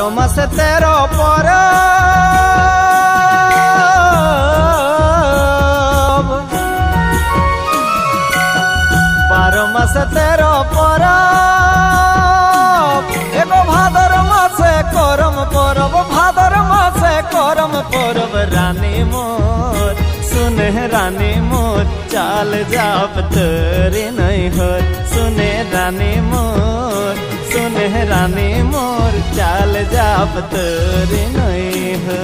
12 মাসে 13 পরব, 12 মাসে 13 পরব, এগো ভাদর মাসে করম পরব, ভাদর মাসে করম পরব। রানী মোর सुने रानी मोर चाल जाप तोरे नहीं हो, सुने रानी मोर, सुने रानी मोर चाल जाप तोरे नहीं हो।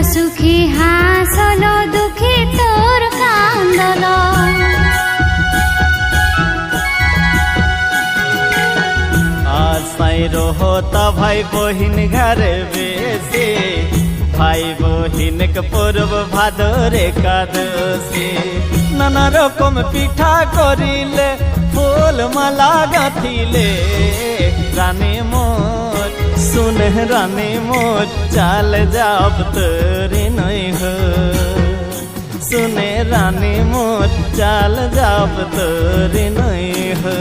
सुखी हासलो दुखी तोर कांदलो, आसाई होता भाई बहिन घर बेसी, भाई बहिन के पर्व भादर एकादशी। नाना रकम पिठा करिले फूल माला गाथिले। रानी मोर सुने रानी मोर चाल जाप तोरे नहीं हो, सुने रानी मोर चाल जाप तोरे नहीं हो।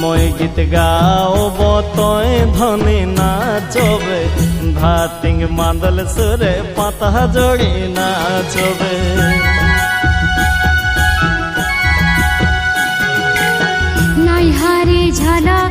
মই গীত গাও বতয় ধনী নাচবে, ভাতিং মাদল সুরে পাতা জড়ি নাচবে। নৈহারি ঝলক